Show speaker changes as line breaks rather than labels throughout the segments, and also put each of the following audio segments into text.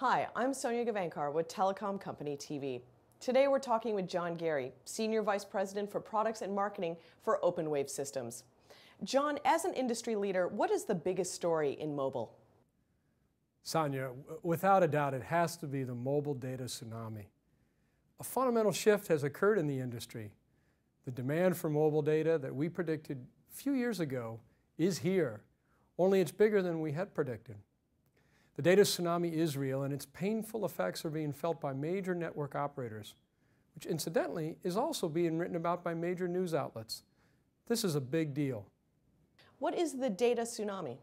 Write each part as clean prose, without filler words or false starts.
Hi, I'm Sonia Gavankar with Telecom Company TV. Today we're talking with John Giere, Senior Vice President for Products and Marketing for OpenWave Systems. John, as an industry leader, what is the biggest story in mobile?
Sonia, without a doubt, it has to be the mobile data tsunami. A fundamental shift has occurred in the industry. The demand for mobile data that we predicted a few years ago is here, only it's bigger than we had predicted. The data tsunami is real, and its painful effects are being felt by major network operators, which incidentally is also being written about by major news outlets. This is a big deal.
What is the data tsunami?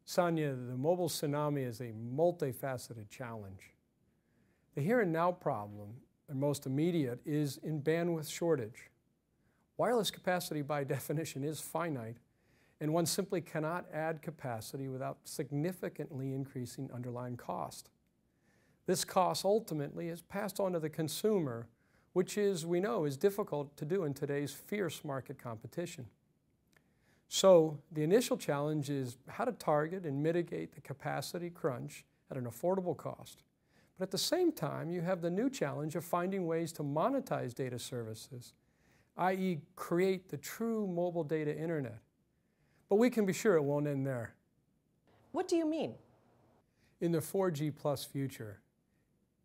Sonia, the mobile tsunami is a multifaceted challenge. The here and now problem, and most immediate, is in bandwidth shortage. Wireless capacity by definition is finite, and one simply cannot add capacity without significantly increasing underlying cost. This cost ultimately is passed on to the consumer, which we know is difficult to do in today's fierce market competition. So the initial challenge is how to target and mitigate the capacity crunch at an affordable cost. But at the same time, you have the new challenge of finding ways to monetize data services, i.e. create the true mobile data internet. But we can be sure it won't end there.
What do you mean?
In the 4G plus future,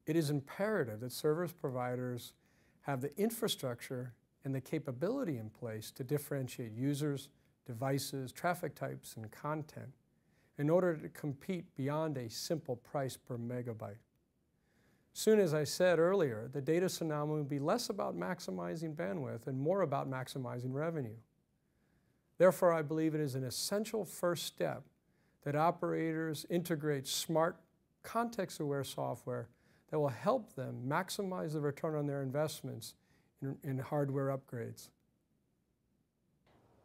it is imperative that service providers have the infrastructure and the capability in place to differentiate users, devices, traffic types, and content in order to compete beyond a simple price per megabyte. Soon, as I said earlier, the data tsunami will be less about maximizing bandwidth and more about maximizing revenue. Therefore, I believe it is an essential first step that operators integrate smart, context-aware software that will help them maximize the return on their investments in hardware upgrades.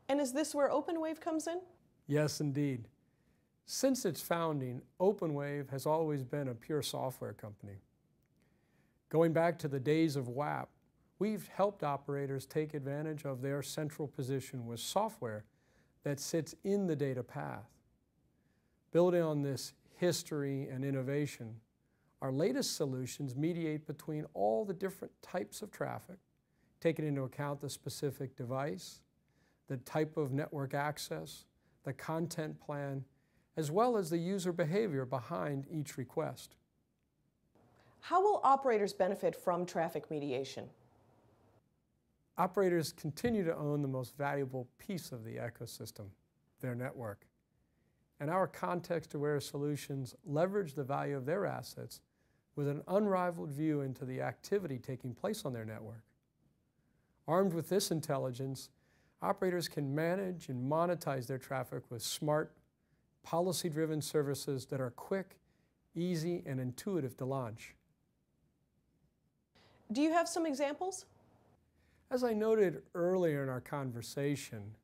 And is this where OpenWave comes in?
Yes, indeed. Since its founding, OpenWave has always been a pure software company. Going back to the days of WAP, we've helped operators take advantage of their central position with software that sits in the data path. Building on this history and innovation, our latest solutions mediate between all the different types of traffic, taking into account the specific device, the type of network access, the content plan, as well as the user behavior behind each request.
How will operators benefit from traffic mediation?
Operators continue to own the most valuable piece of the ecosystem, their network. And our context-aware solutions leverage the value of their assets with an unrivaled view into the activity taking place on their network. Armed with this intelligence, operators can manage and monetize their traffic with smart, policy-driven services that are quick, easy, and intuitive to launch.
Do you have some examples?
As I noted earlier in our conversation,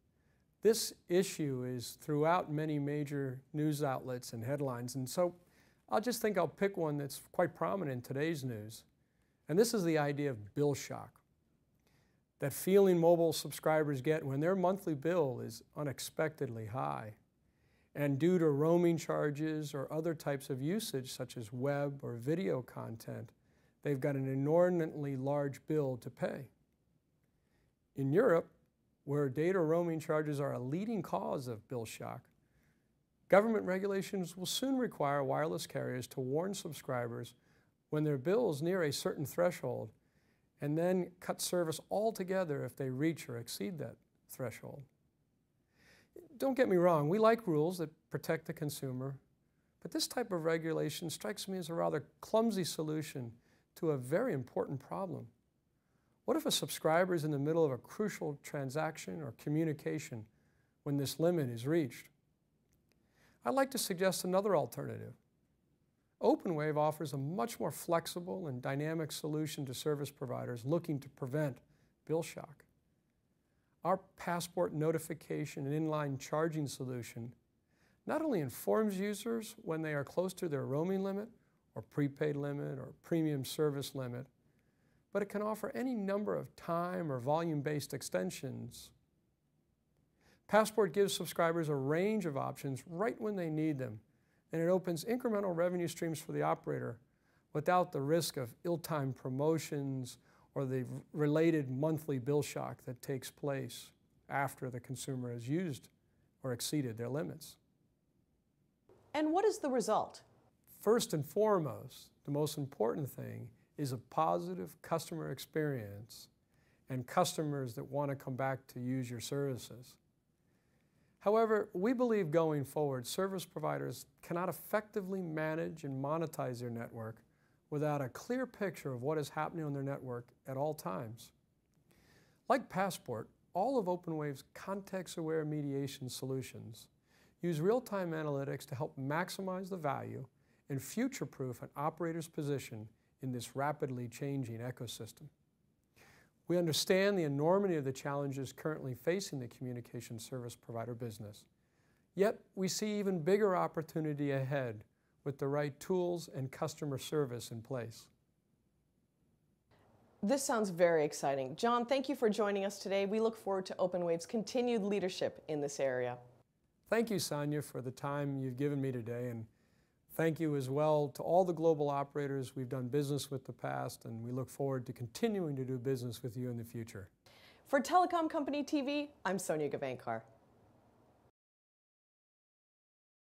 this issue is throughout many major news outlets and headlines, and so I'll pick one that's quite prominent in today's news. And this is the idea of bill shock. That feeling mobile subscribers get when their monthly bill is unexpectedly high. And due to roaming charges or other types of usage, such as web or video content, they've got an inordinately large bill to pay. In Europe, where data roaming charges are a leading cause of bill shock, government regulations will soon require wireless carriers to warn subscribers when their bills near a certain threshold, and then cut service altogether if they reach or exceed that threshold. Don't get me wrong, we like rules that protect the consumer, but this type of regulation strikes me as a rather clumsy solution to a very important problem. What if a subscriber is in the middle of a crucial transaction or communication when this limit is reached? I'd like to suggest another alternative. OpenWave offers a much more flexible and dynamic solution to service providers looking to prevent bill shock. Our passport notification and inline charging solution not only informs users when they are close to their roaming limit or prepaid limit or premium service limit, but it can offer any number of time or volume-based extensions. Passport gives subscribers a range of options right when they need them, and it opens incremental revenue streams for the operator without the risk of ill-timed promotions or the related monthly bill shock that takes place after the consumer has used or exceeded their limits.
And what is the result?
First and foremost, the most important thing is a positive customer experience and customers that want to come back to use your services. However, we believe going forward, service providers cannot effectively manage and monetize their network without a clear picture of what is happening on their network at all times. Like Passport, all of openwave's context-aware mediation solutions use real-time analytics to help maximize the value and future-proof an operator's position in this rapidly changing ecosystem. We understand the enormity of the challenges currently facing the communication service provider business. Yet, we see even bigger opportunity ahead with the right tools and customer service in place.
This sounds very exciting. John, thank you for joining us today. We look forward to openwave's continued leadership in this area.
Thank you, Sonia, for the time you've given me today, and thank you as well to all the global operators we've done business with in the past, and we look forward to continuing to do business with you in the future.
For Telecom Company TV, I'm Sonia Gavankar.